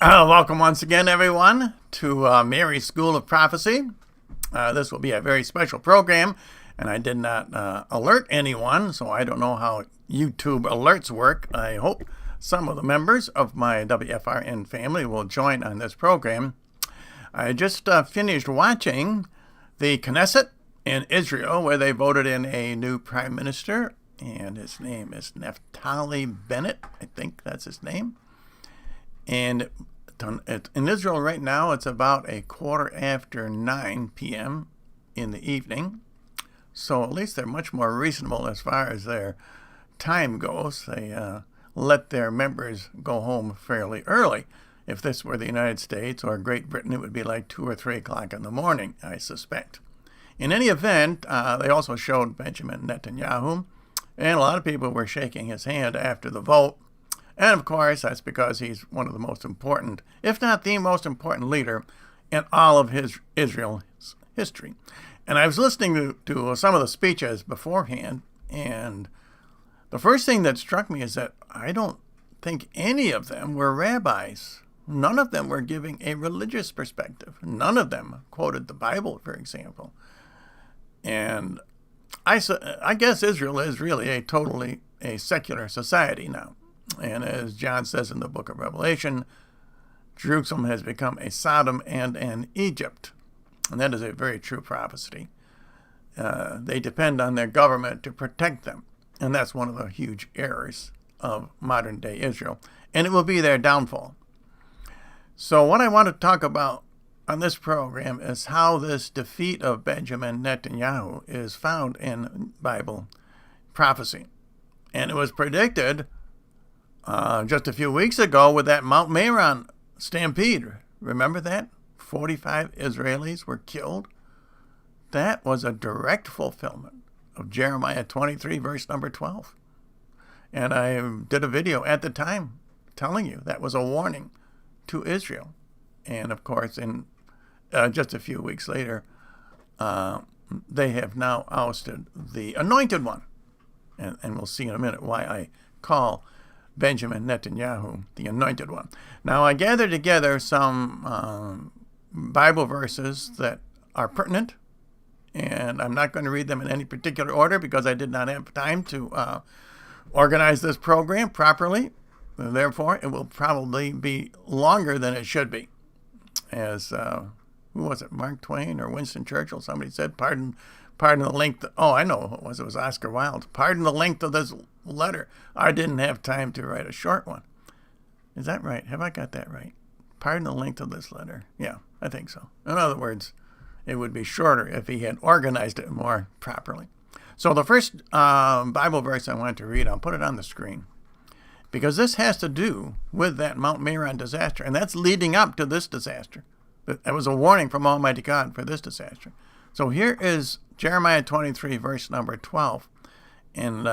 Welcome once again, everyone, to Mary's School of Prophecy. This will be a very special program, and I did not alert anyone, so I don't know how YouTube alerts work. I hope some of the members of my WFRN family will join on this program. I just finished watching the Knesset in Israel, where they voted in a new prime minister, and his name is Naftali Bennett. I think that's his name. And in Israel right now, it's about 9:15 p.m. in the evening. So at least they're much more reasonable as far as their time goes. They let their members go home fairly early. If this were the United States or Great Britain, it would be like 2 or 3 o'clock in the morning, I suspect. In any event, they also showed Benjamin Netanyahu, and a lot of people were shaking his hand after the vote. And of course, that's because he's one of the most important, if not the most important leader in all of Israel's history. And I was listening to some of the speeches beforehand, and the first thing that struck me is that I don't think any of them were rabbis. None of them were giving a religious perspective. None of them quoted the Bible, for example. And I guess Israel is really a secular society now. And as John says in the book of Revelation, Jerusalem has become a Sodom and an Egypt. And that is a very true prophecy. They depend on their government to protect them. And that's one of the huge errors of modern-day Israel. And it will be their downfall. So what I want to talk about on this program is how this defeat of Benjamin Netanyahu is found in Bible prophecy. And it was predicted just a few weeks ago with that Mount Meron stampede. Remember that? 45 Israelis were killed. That was a direct fulfillment of Jeremiah 23, verse number 12. And I did a video at the time telling you that was a warning to Israel. And of course, in just a few weeks later, they have now ousted the anointed one. And we'll see in a minute why I call Benjamin Netanyahu the anointed one. Now, I gathered together some Bible verses that are pertinent, and I'm not going to read them in any particular order because I did not have time to organize this program properly. Therefore, it will probably be longer than it should be. As, who was it, Mark Twain or Winston Churchill? Somebody said, pardon the length. I know who it was. It was Oscar Wilde. Pardon the length of this letter. I didn't have time to write a short one. Is that right? Have I got that right? Pardon the length of this letter. Yeah, I think so. In other words, it would be shorter if he had organized it more properly. So the first Bible verse I want to read, I'll put it on the screen, because this has to do with that Mount Meron disaster, and that's leading up to this disaster. That was a warning from Almighty God for this disaster. So here is Jeremiah 23, verse number 12. And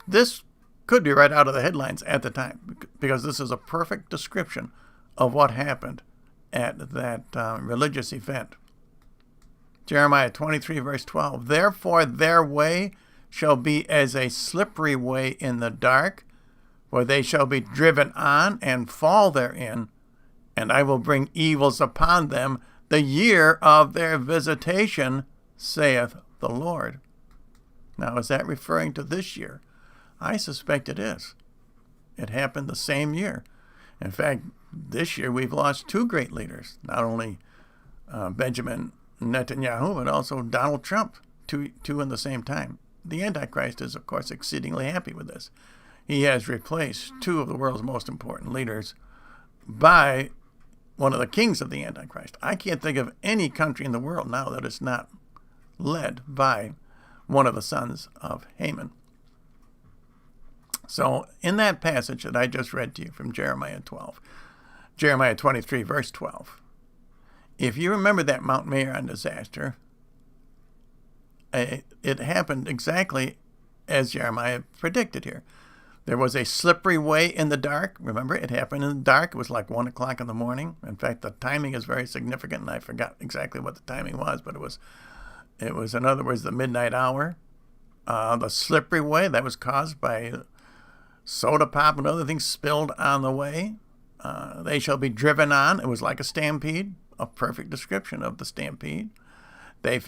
this could be right out of the headlines at the time, because this is a perfect description of what happened at that religious event. Jeremiah 23, verse 12. Therefore their way shall be as a slippery way in the dark, for they shall be driven on and fall therein, and I will bring evils upon them the year of their visitation, saith the Lord. Now, is that referring to this year? I suspect it is. It happened the same year. In fact, this year we've lost 2 great leaders, not only Benjamin Netanyahu, but also Donald Trump, two in the same time. The Antichrist is, of course, exceedingly happy with this. He has replaced 2 of the world's most important leaders by one of the kings of the Antichrist. I can't think of any country in the world now that is not led by one of the sons of Haman. So in that passage that I just read to you from Jeremiah 23, verse 12, if you remember that Mount Meron disaster, it happened exactly as Jeremiah predicted here. There was a slippery way in the dark. Remember, it happened in the dark. It was like 1 o'clock in the morning. In fact, the timing is very significant, and I forgot exactly what the timing was, but it was, in other words, the midnight hour. The slippery way, that was caused by soda pop and other things spilled on the way. They shall be driven on. It was like a stampede, a perfect description of the stampede. They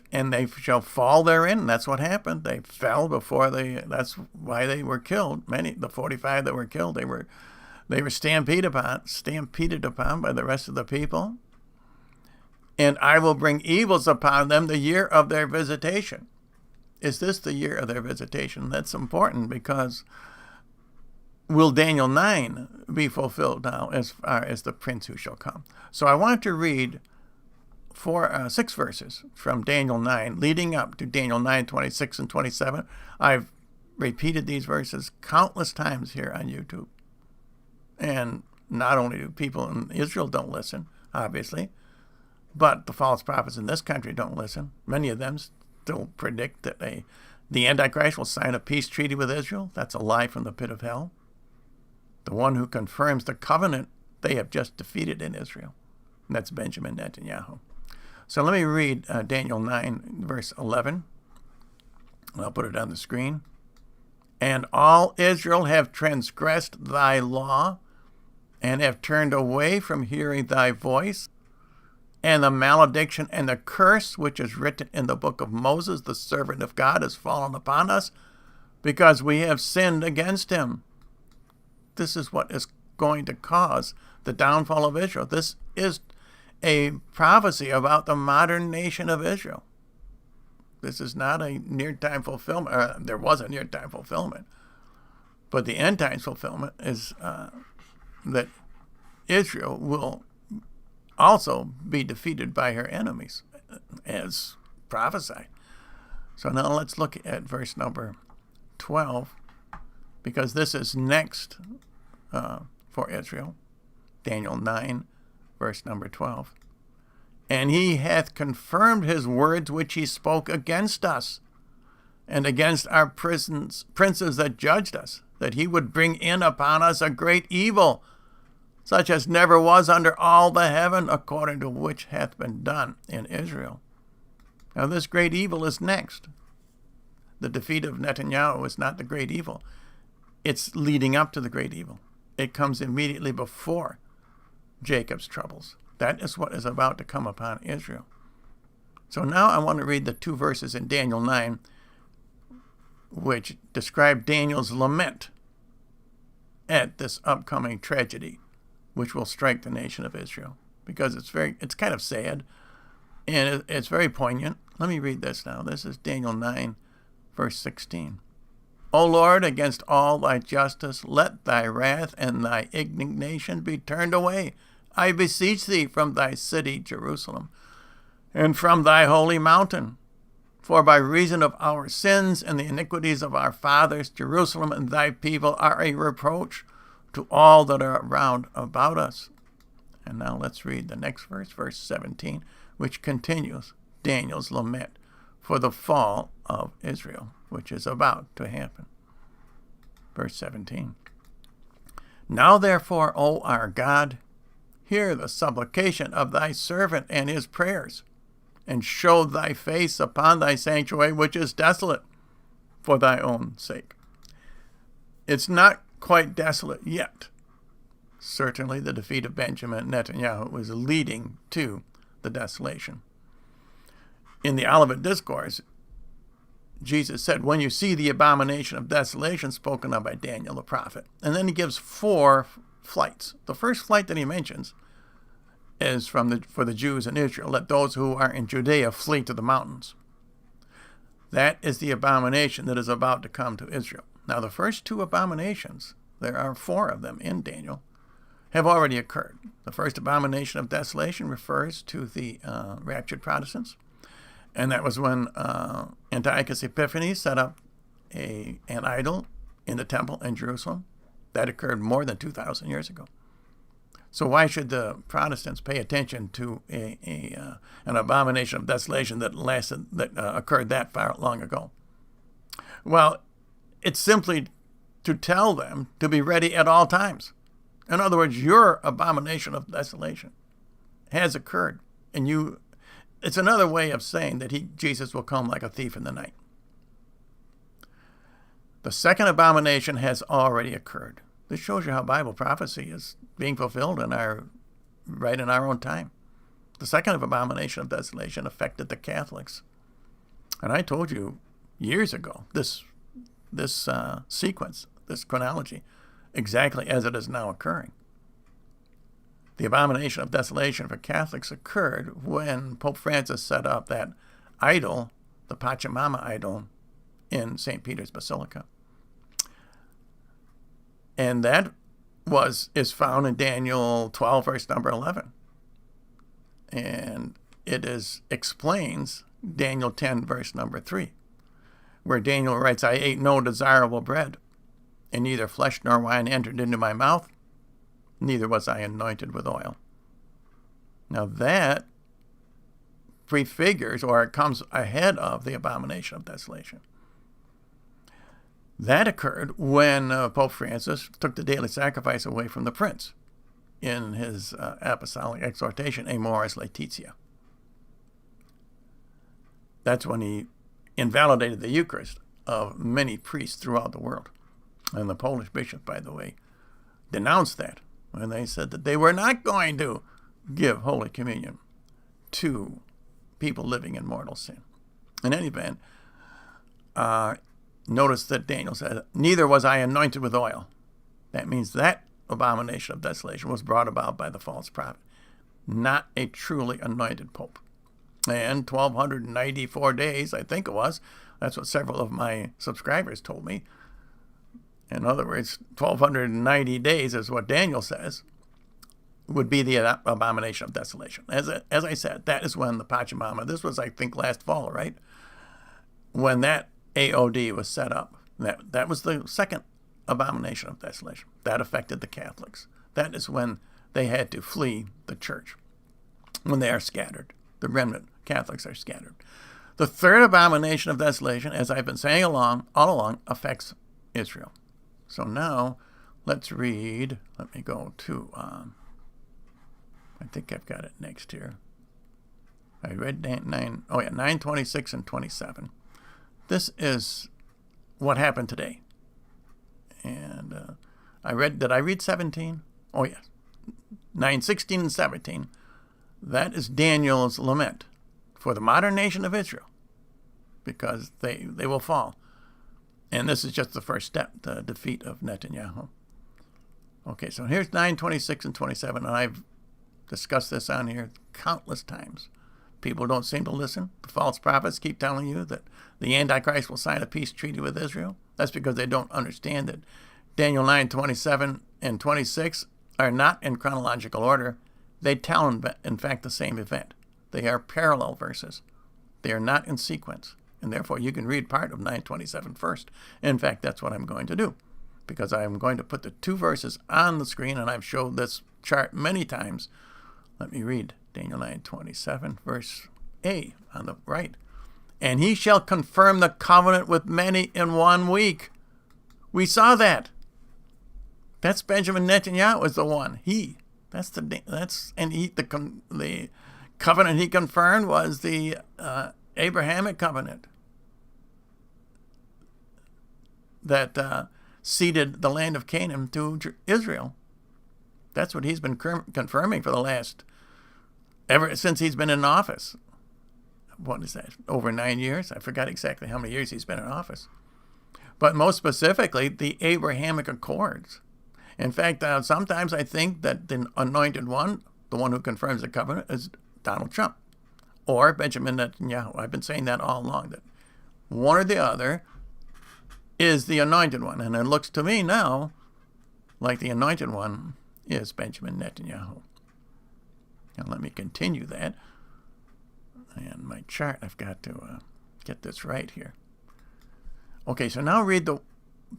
shall fall therein. And that's what happened. They fell before that's why they were killed. The 45 that were killed, they were stampeded upon by the rest of the people. And I will bring evils upon them the year of their visitation. Is this the year of their visitation? That's important, because will Daniel 9 be fulfilled now as far as the prince who shall come? So I want to read 6 verses from Daniel 9 leading up to Daniel 9:26 and 27. I've repeated these verses countless times here on YouTube. And not only do people in Israel don't listen, obviously, but the false prophets in this country don't listen. Many of them still predict that the Antichrist will sign a peace treaty with Israel. That's a lie from the pit of hell. The one who confirms the covenant they have just defeated in Israel. And that's Benjamin Netanyahu. So let me read Daniel 9, verse 11. I'll put it on the screen. And all Israel have transgressed thy law, and have turned away from hearing thy voice, and the malediction and the curse which is written in the book of Moses, the servant of God, has fallen upon us, because we have sinned against him. This is what is going to cause the downfall of Israel. This is a prophecy about the modern nation of Israel. This is not a near-time fulfillment. There was a near-time fulfillment. But the end-time fulfillment is that Israel will also be defeated by her enemies, as prophesied. So now let's look at verse number 12, because this is next for Israel. Daniel 9, verse number 12. And he hath confirmed his words which he spoke against us, and against our princes that judged us, that he would bring in upon us a great evil, such as never was under all the heaven, according to which hath been done in Israel. Now this great evil is next. The defeat of Netanyahu is not the great evil. It's leading up to the great evil. It comes immediately before Jacob's troubles. That is what is about to come upon Israel. So now I want to read the 2 verses in Daniel 9, which describe Daniel's lament at this upcoming tragedy, which will strike the nation of Israel, because it's kind of sad, and it's very poignant. Let me read this now. This is Daniel 9, verse 16. O Lord, against all thy justice, let thy wrath and thy indignation be turned away, I beseech thee, from thy city Jerusalem, and from thy holy mountain. For by reason of our sins and the iniquities of our fathers, Jerusalem and thy people are a reproach to all that are round about us. And now let's read the next verse, verse 17, which continues Daniel's lament for the fall of Israel, which is about to happen. Verse 17. Now therefore, O our God, hear the supplication of thy servant and his prayers, and show thy face upon thy sanctuary, which is desolate, for thy own sake. It's not quite desolate yet. Certainly the defeat of Benjamin Netanyahu was leading to the desolation. In the Olivet Discourse, Jesus said, when you see the abomination of desolation spoken of by Daniel the prophet. And then he gives 4 flights. The first flight that he mentions is for the Jews in Israel. Let those who are in Judea flee to the mountains. That is the abomination that is about to come to Israel. Now, the first 2 abominations, there are 4 of them in Daniel, have already occurred. The first abomination of desolation refers to the raptured Protestants. And that was when Antiochus Epiphanes set up an idol in the temple in Jerusalem. That occurred more than 2,000 years ago. So why should the Protestants pay attention to an abomination of desolation that occurred that far long ago? Well, it's simply to tell them to be ready at all times. In other words, your abomination of desolation has occurred, and it's another way of saying that Jesus will come like a thief in the night. The second abomination has already occurred. This shows you how Bible prophecy is being fulfilled right in our own time. The second abomination of desolation affected the Catholics. And I told you years ago, this sequence, this chronology, exactly as it is now occurring. The abomination of desolation for Catholics occurred when Pope Francis set up that idol, the Pachamama idol, in St. Peter's Basilica. And that is found in Daniel 12, verse number 11. And it explains Daniel 10, verse number 3, where Daniel writes, I ate no desirable bread, and neither flesh nor wine entered into my mouth, neither was I anointed with oil. Now that prefigures, or it comes ahead of, the abomination of desolation. That occurred when Pope Francis took the daily sacrifice away from the prince in his apostolic exhortation, Amoris Laetitia. That's when he invalidated the Eucharist of many priests throughout the world. And the Polish bishop, by the way, denounced that when they said that they were not going to give Holy Communion to people living in mortal sin. In any event, notice that Daniel said, neither was I anointed with oil. That means that abomination of desolation was brought about by the false prophet, not a truly anointed pope. And 1,294 days, I think it was, that's what several of my subscribers told me. In other words, 1,290 days is what Daniel says would be the abomination of desolation. As I said, that is when the Pachamama, this was, I think, last fall, right? When that AOD was set up. That was the second abomination of desolation. That affected the Catholics. That is when they had to flee the church, when they are scattered. The remnant Catholics are scattered. The third abomination of desolation, as I've been saying all along, affects Israel. So now, let's read, let me go to, I think I've got it next here. I read 9, 26 and 27. This is what happened today. And did I read 17? Oh, yes. 9, 16, and 17. That is Daniel's lament for the modern nation of Israel, because they will fall. And this is just the first step, the defeat of Netanyahu. Okay, so here's 9, 26, and 27, and I've discussed this on here countless times. People don't seem to listen. The false prophets keep telling you that the Antichrist will sign a peace treaty with Israel. That's because they don't understand that Daniel 9, 27, and 26 are not in chronological order. They tell, in fact, the same event. They are parallel verses. They are not in sequence. And therefore, you can read part of 927 first. In fact, that's what I'm going to do, because I'm going to put the two verses on the screen, and I've showed this chart many times. Let me read Daniel 9:27, verse A on the right. And he shall confirm the covenant with many in 1 week. We saw that. That's Benjamin Netanyahu is the one. The covenant he confirmed was the Abrahamic covenant that ceded the land of Canaan to Israel. That's what he's been confirming for the last, ever since he's been in office. What is that? Over 9 years? I forgot exactly how many years he's been in office. But most specifically, the Abrahamic Accords. In fact, sometimes I think that the anointed one, the one who confirms the covenant, is Donald Trump or Benjamin Netanyahu. I've been saying that all along, that one or the other is the anointed one. And it looks to me now like the anointed one is Benjamin Netanyahu. Now let me continue that. And my chart, I've got to get this right here. Okay, so now read the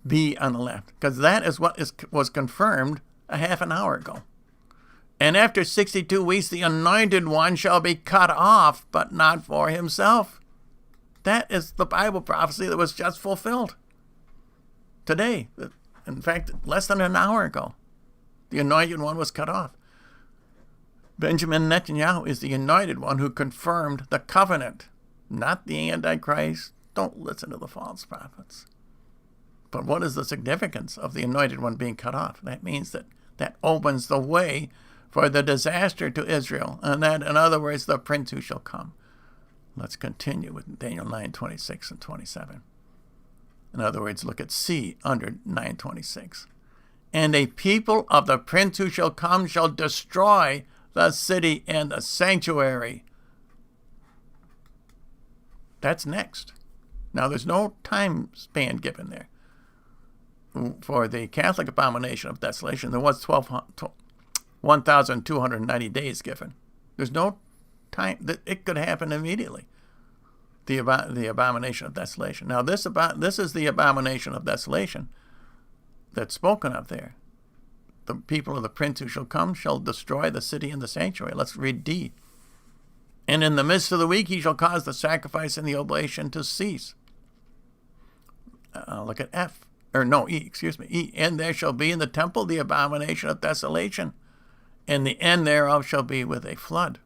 B on the left, because that is what was confirmed a half an hour ago. And after 62 weeks, the anointed one shall be cut off, but not for himself. That is the Bible prophecy that was just fulfilled today. In fact, less than an hour ago, the anointed one was cut off. Benjamin Netanyahu is the anointed one who confirmed the covenant, not the Antichrist. Don't listen to the false prophets. But what is the significance of the anointed one being cut off? That means that opens the way for the disaster to Israel. And that, in other words, the prince who shall come. Let's continue with Daniel 9:26 and 27. In other words, look at C under 9:26. And a people of the prince who shall come shall destroy the city and the sanctuary. That's next. Now, there's no time span given there. For the Catholic abomination of desolation, there was 1,290 days given. There's no time. It could happen immediately. The abomination of desolation. Now, this is the abomination of desolation that's spoken of there. The people of the prince who shall come shall destroy the city and the sanctuary. Let's read D. And in the midst of the week he shall cause the sacrifice and the oblation to cease. Look at F. E. And there shall be in the temple the abomination of desolation, and the end thereof shall be with a flood.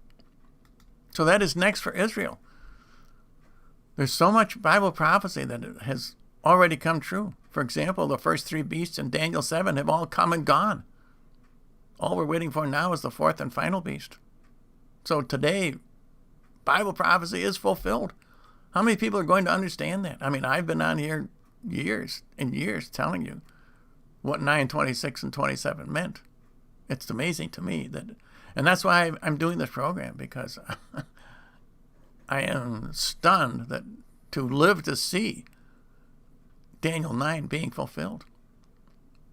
So that is next for Israel. There's so much Bible prophecy that it has already come true. For example, the first three beasts in Daniel 7 have all come and gone. All we're waiting for now is the fourth and final beast. So today, Bible prophecy is fulfilled. How many people are going to understand that? I mean, I've been on here years and years telling you what 9:26 and 27 meant. It's amazing to me and that's why I'm doing this program, because I am stunned that to live to see Daniel 9 being fulfilled.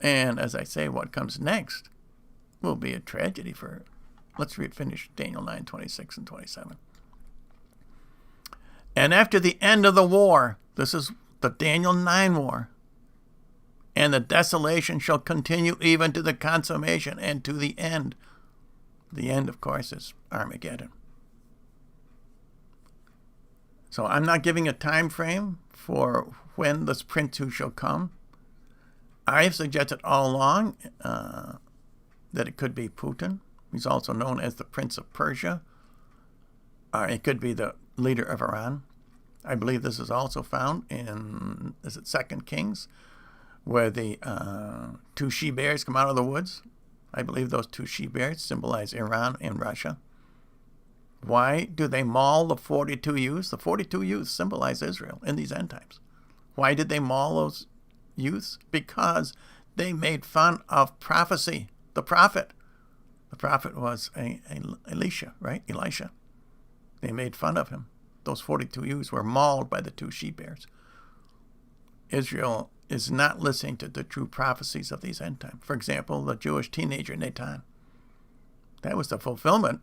And as I say, what comes next will be a tragedy for. Let's finish Daniel 9:26 and 27. And after the end of the war, this is the Daniel 9 war, and the desolation shall continue even to the consummation and to the end. The end, of course, is Armageddon. So I'm not giving a time frame for when this prince who shall come. I have suggested all along that it could be Putin. He's also known as the Prince of Persia. It could be the leader of Iran. I believe this is also found in, is it 2 Kings, where the two she-bears come out of the woods. I believe those two she-bears symbolize Iran and Russia. Why do they maul the 42 youths? The 42 youths symbolize Israel in these end times. Why did they maul those youths? Because they made fun of prophecy, the prophet. The prophet was Elisha, right? Elisha. They made fun of him. Those 42 youths were mauled by the two she-bears. Israel is not listening to the true prophecies of these end times. For example, the Jewish teenager Natan. That was the fulfillment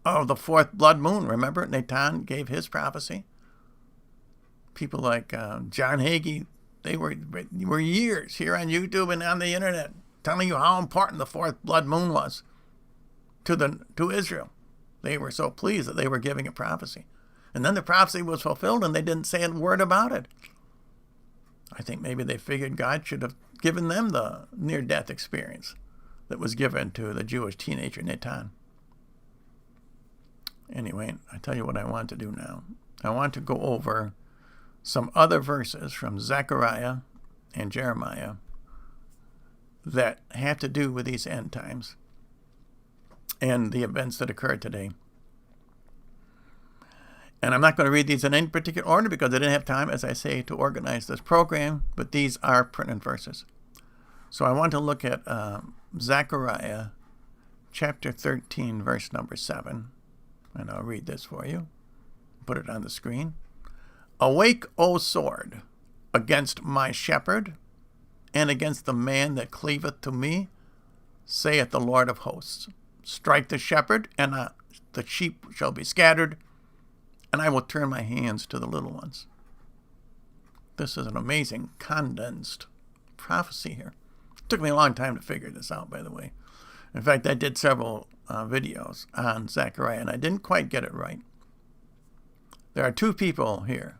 of the fourth blood moon. Remember, Natan gave his prophecy. People like John Hagee, they were years here on YouTube and on the internet telling you how important the fourth blood moon was to Israel. They were so pleased that they were giving a prophecy. And then the prophecy was fulfilled and they didn't say a word about it. I think maybe they figured God should have given them the near-death experience that was given to the Jewish teenager Natan. Anyway, I tell you what I want to do now. I want to go over some other verses from Zechariah and Jeremiah that have to do with these end times and the events that occurred today. And I'm not going to read these in any particular order because I didn't have time, as I say, to organize this program, but these are pertinent verses. So I want to look at Zechariah chapter 13, verse number 7. And I'll read this for you. Put it on the screen. Awake, O sword, against my shepherd, and against the man that cleaveth to me, saith the Lord of hosts. Strike the shepherd, and the sheep shall be scattered, and I will turn my hands to the little ones. This is an amazing condensed prophecy here. It took me a long time to figure this out, by the way. In fact, I did several videos on Zechariah, and I didn't quite get it right. There are two people here.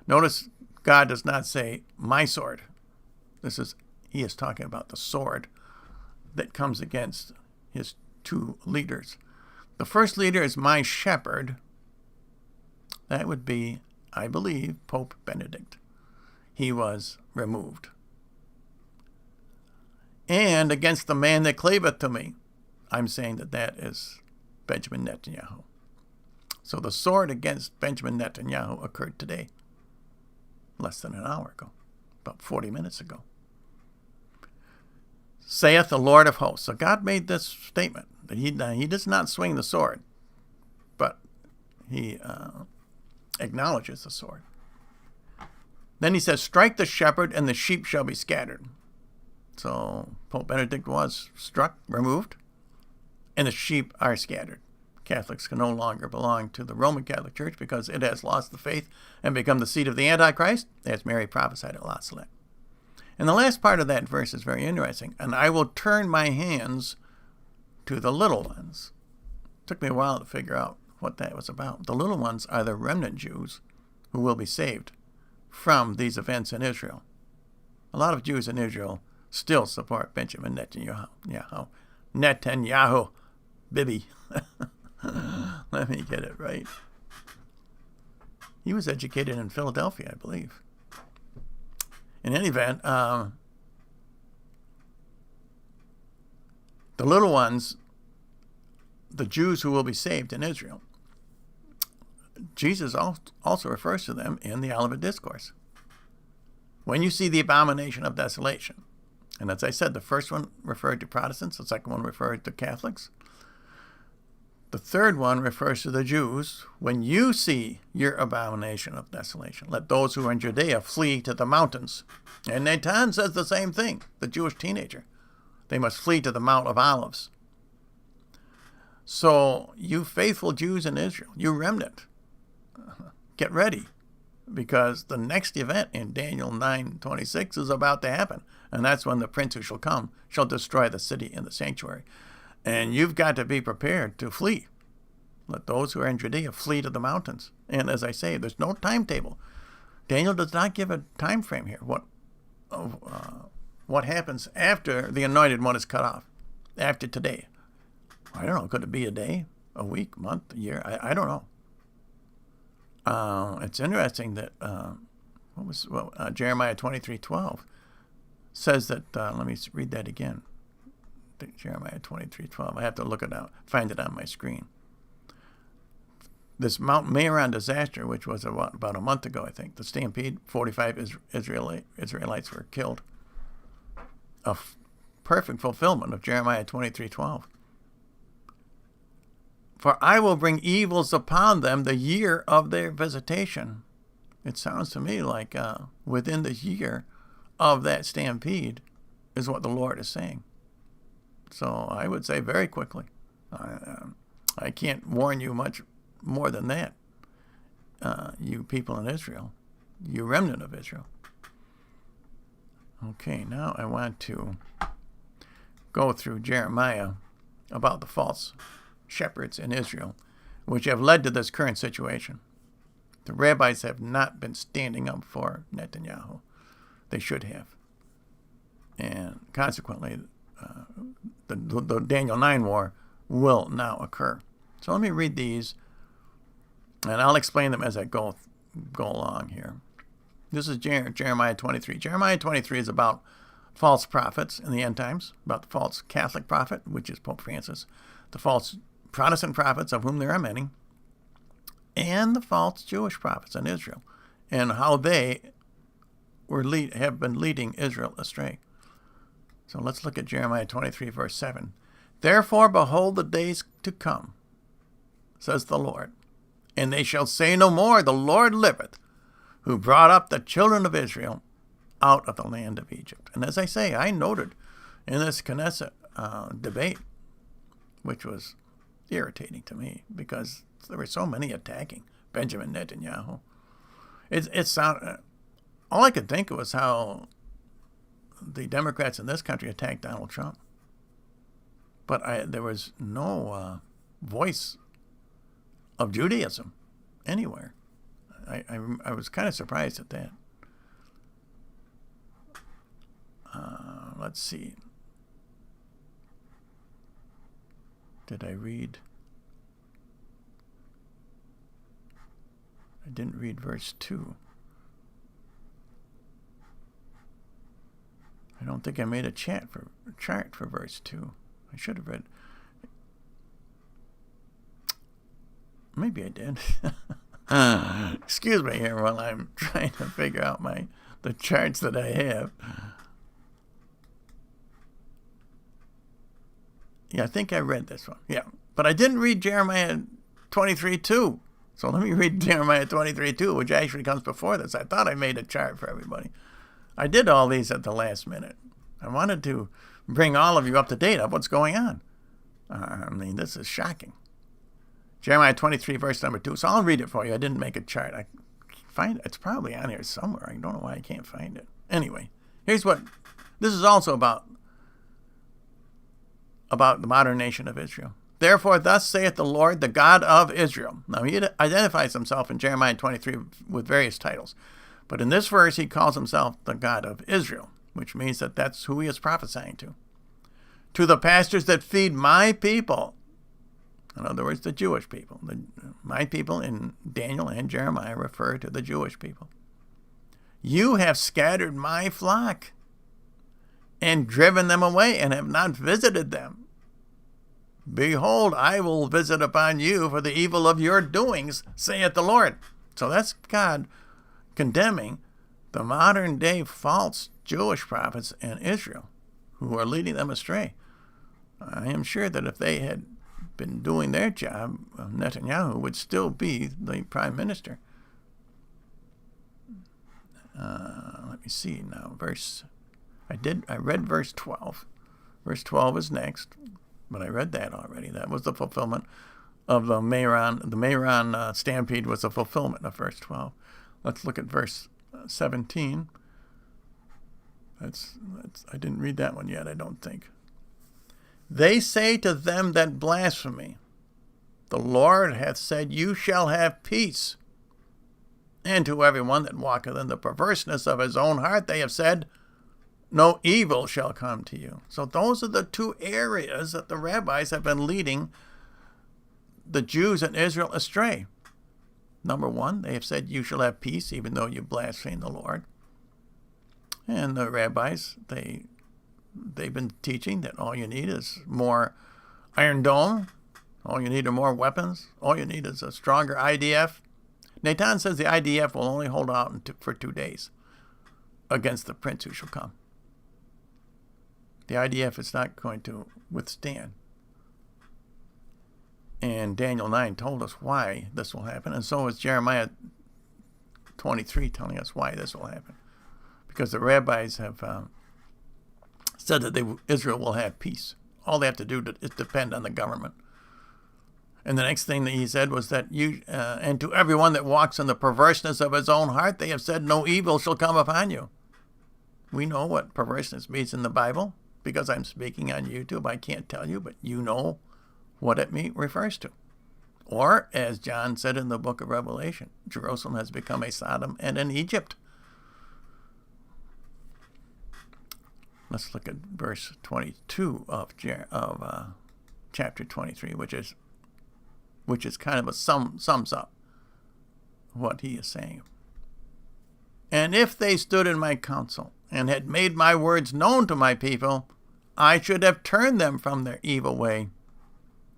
Notice God does not say, my sword. He is talking about the sword that comes against his two leaders. The first leader is my shepherd. That would be, I believe, Pope Benedict. he was removed. And against the man that cleaveth to me, I'm saying that that is Benjamin Netanyahu. So the sword against Benjamin Netanyahu occurred today, less than an hour ago, about 40 minutes ago. Saith the Lord of hosts. So God made this statement that he does not swing the sword, but he acknowledges the sword. Then he says, strike the shepherd and the sheep shall be scattered. So Pope Benedict was struck, removed, and the sheep are scattered. Catholics can no longer belong to the Roman Catholic Church because it has lost the faith and become the seat of the Antichrist, as Mary prophesied at La Salette. And the last part of that verse is very interesting. And I will turn my hands to the little ones. It took me a while to figure out what that was about. The little ones are the remnant Jews who will be saved from these events in Israel. A lot of Jews in Israel still support Benjamin Netanyahu. Netanyahu, Bibi. Let me get it right. He was educated in Philadelphia, I believe. In any event, the little ones, the Jews who will be saved in Israel, Jesus also refers to them in the Olivet Discourse. When you see the abomination of desolation, and as I said, the first one referred to Protestants, the second one referred to Catholics. The third one refers to the Jews. When you see your abomination of desolation, let those who are in Judea flee to the mountains. And Natan says the same thing, the Jewish teenager. They must flee to the Mount of Olives. So you faithful Jews in Israel, you remnant, get ready, because the next event in Daniel 9:26 is about to happen. And that's when the prince who shall come shall destroy the city and the sanctuary. And you've got to be prepared to flee. Let those who are in Judea flee to the mountains. And as I say, there's no timetable. Daniel does not give a time frame here. What happens after the anointed one is cut off? After today? I don't know. Could it be a day, a week, month, a year? I don't know. It's interesting that Jeremiah 23:12 says that. Let me read that again. Jeremiah 23:12. I have to look it out, find it on my screen. This Mount Meron disaster, which was about a month ago, I think, the stampede, 45 Israelites were killed. A perfect fulfillment of Jeremiah 23:12. For I will bring evils upon them the year of their visitation. It sounds to me like within the year of that stampede is what the Lord is saying. So I would say very quickly. I can't warn you much more than that. You people in Israel, you remnant of Israel. Okay, now I want to go through Jeremiah about the false shepherds in Israel, which have led to this current situation. The rabbis have not been standing up for Netanyahu. They should have. And consequently, the Daniel 9 war will now occur. So let me read these, and I'll explain them as I go along here. This is Jeremiah 23. Jeremiah 23 is about false prophets in the end times, about the false Catholic prophet, which is Pope Francis, the false Protestant prophets, of whom there are many, and the false Jewish prophets in Israel, and how they have been leading Israel astray. So let's look at Jeremiah 23, verse 7. Therefore, behold the days to come, says the Lord, and they shall say no more, the Lord liveth, who brought up the children of Israel out of the land of Egypt. And as I say, I noted in this Knesset debate, which was irritating to me because there were so many attacking Benjamin Netanyahu. It sounded, all I could think of was how the Democrats in this country attacked Donald Trump. But there was no voice of Judaism anywhere. I was kind of surprised at that. Let's see. Did I read? I didn't read verse 2. I don't think I made a chart for verse 2. I should have read. Maybe I did. Excuse me here while I'm trying to figure out the charts that I have. Yeah, I think I read this one. Yeah, but I didn't read Jeremiah 23:2. So let me read Jeremiah 23:2, which actually comes before this. I thought I made a chart for everybody. I did all these at the last minute. I wanted to bring all of you up to date on what's going on. I mean, this is shocking. Jeremiah 23, verse number 2. So I'll read it for you. I didn't make a chart. I find it's probably on here somewhere. I don't know why I can't find it. Anyway, here's what this is also about the modern nation of Israel. Therefore, thus saith the Lord, the God of Israel. Now, he identifies himself in Jeremiah 23 with various titles. But in this verse, he calls himself the God of Israel, which means that that's who he is prophesying to. To the pastors that feed my people. In other words, the Jewish people. My people in Daniel and Jeremiah refer to the Jewish people. You have scattered my flock and driven them away and have not visited them. Behold, I will visit upon you for the evil of your doings, saith the Lord. So that's God condemning the modern day false Jewish prophets in Israel who are leading them astray. I am sure that if they had been doing their job, Netanyahu would still be the prime minister. Let me see now. I read verse 12. Verse 12 is next, but I read that already. That was the fulfillment of the Meron. The Meron stampede was the fulfillment of verse 12. Let's look at verse 17. I didn't read that one yet, I don't think. They say to them that blaspheme, the Lord hath said, you shall have peace. And to everyone that walketh in the perverseness of his own heart, they have said, no evil shall come to you. So those are the two areas that the rabbis have been leading the Jews in Israel astray. Number one, they have said, you shall have peace, even though you blaspheme the Lord. And the rabbis, they've been teaching that all you need is more Iron Dome. All you need are more weapons. All you need is a stronger IDF. Natan says the IDF will only hold out for 2 days against the prince who shall come. The IDF is not going to withstand. And Daniel 9 told us why this will happen. And so is Jeremiah 23 telling us why this will happen. Because the rabbis have said that Israel will have peace. All they have to do is depend on the government. And the next thing that he said was that and to everyone that walks in the perverseness of his own heart, they have said, no evil shall come upon you. We know what perverseness means in the Bible. Because I'm speaking on YouTube, I can't tell you, but you know what it refers to. Or, as John said in the book of Revelation, Jerusalem has become a Sodom and an Egypt. Let's look at verse 22 of chapter 23, which is kind of a sums up what he is saying. And if they stood in my counsel and had made my words known to my people, I should have turned them from their evil way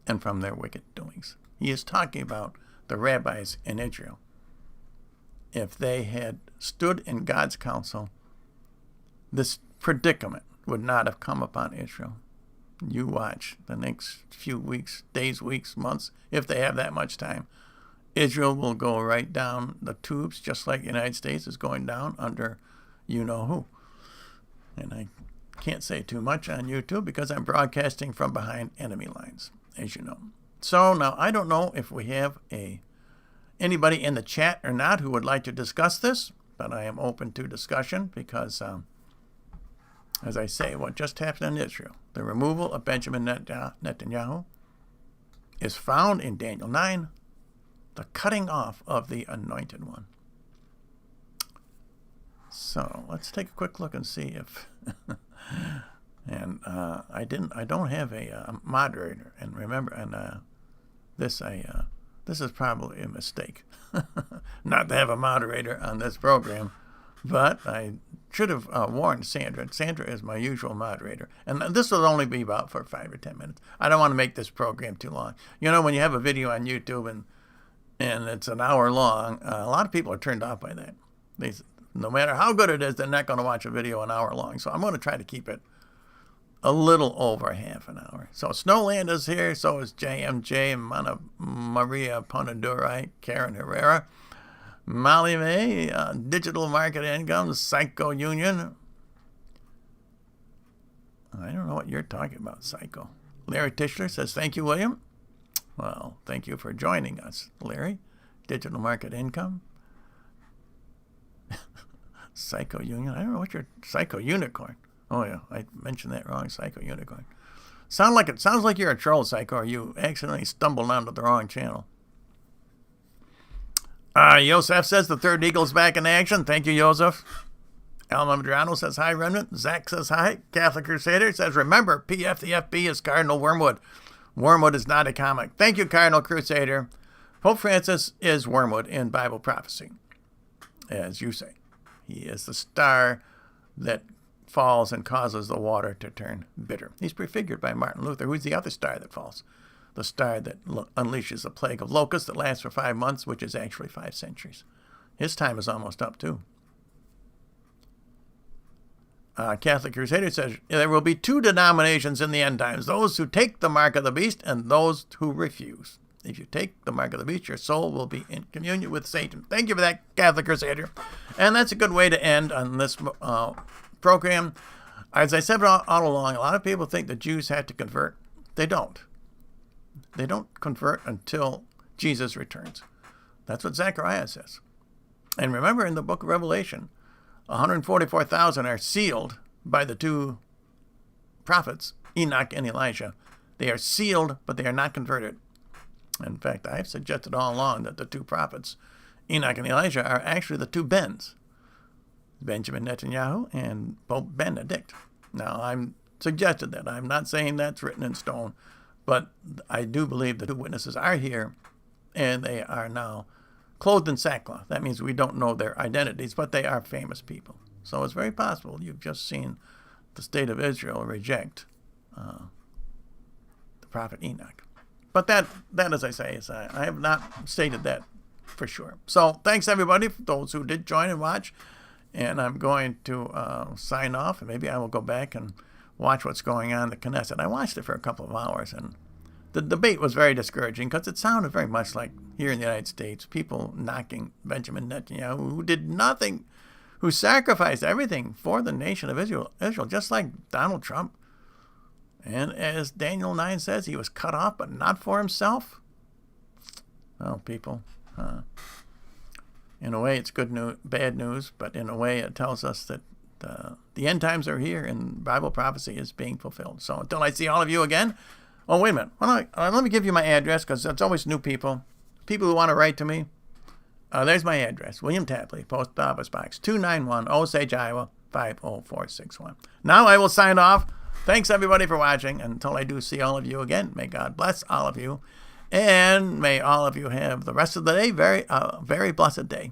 and from their wicked doings. He is talking about the rabbis in Israel. If they had stood in God's counsel, this predicament would not have come upon Israel. You watch the next few weeks, days, weeks, months, if they have that much time. Israel will go right down the tubes, just like the United States is going down under you-know-who. And I can't say too much on YouTube because I'm broadcasting from behind enemy lines, as you know. So now I don't know if we have anybody in the chat or not who would like to discuss this, but I am open to discussion because, as I say, what just happened in Israel, the removal of Benjamin Netanyahu, is found in Daniel 9, the cutting off of the Anointed One. So let's take a quick look and see if, and I don't have a moderator, and remember, and this is probably a mistake, not to have a moderator on this program, But I should have warned Sandra. Sandra is my usual moderator. And this will only be about for 5 or 10 minutes. I don't want to make this program too long. You know, when you have a video on YouTube and it's an hour long, a lot of people are turned off by that. No matter how good it is, they're not going to watch a video an hour long. So I'm going to try to keep it a little over half an hour. So Snowland is here. So is JMJ, Maria Ponaduri, Karen Herrera, Molly May, Digital Market Income, Psycho Union. I don't know what you're talking about, Psycho. Larry Tischler says, thank you, William. Well, thank you for joining us, Larry. Digital Market Income. Psycho Union. I don't know what your Psycho Unicorn. Oh yeah, I mentioned that wrong. Psycho Unicorn. Sounds like you're a troll, Psycho, or you accidentally stumbled onto the wrong channel. Yosef says the third eagle's back in action. Thank you, Yosef. Alma Madrano says hi, Remnant. Zach says hi. Catholic Crusader says, remember, PF the FB is Cardinal Wormwood. Wormwood is not a comic. Thank you, Cardinal Crusader. Pope Francis is Wormwood in Bible prophecy, as you say. He is the star that falls and causes the water to turn bitter. He's prefigured by Martin Luther. Who's the other star that falls? The star that unleashes a plague of locusts that lasts for 5 months, which is actually 5 centuries. His time is almost up, too. Catholic Crusader says, there will be 2 denominations in the end times, those who take the mark of the beast and those who refuse. If you take the mark of the beast, your soul will be in communion with Satan. Thank you for that, Catholic Crusader. And that's a good way to end on this program. As I said all along, a lot of people think the Jews had to convert. They don't. They don't convert until Jesus returns. That's what Zechariah says. And remember, in the book of Revelation, 144,000 are sealed by the 2 prophets, Enoch and Elijah. They are sealed, but they are not converted. In fact, I've suggested all along that the 2 prophets, Enoch and Elijah, are actually the 2 Bens, Benjamin Netanyahu and Pope Benedict. Now, I'm suggested that. I'm not saying that's written in stone, but I do believe the 2 witnesses are here, and they are now clothed in sackcloth. That means we don't know their identities, but they are famous people. So it's very possible you've just seen the state of Israel reject the prophet Enoch. But that, as I say, is I have not stated that for sure. So thanks, everybody, for those who did join and watch. And I'm going to sign off, and maybe I will go back and watch what's going on in the Knesset. I watched it for a couple of hours, and the debate was very discouraging because it sounded very much like here in the United States, people knocking Benjamin Netanyahu, who did nothing, who sacrificed everything for the nation of Israel, just like Donald Trump. And as Daniel 9 says, he was cut off, but not for himself. Well, people, in a way it's good news, bad news, but in a way it tells us that the end times are here and Bible prophecy is being fulfilled. So until I see all of you again, oh, wait a minute. Let me give you my address, because it's always new people who want to write to me. There's my address, William Tapley, Post Office Box 291, Osage, Iowa, 50461. Now I will sign off. Thanks, everybody, for watching. Until I do see all of you again, may God bless all of you. And may all of you have the rest of the day, very blessed day.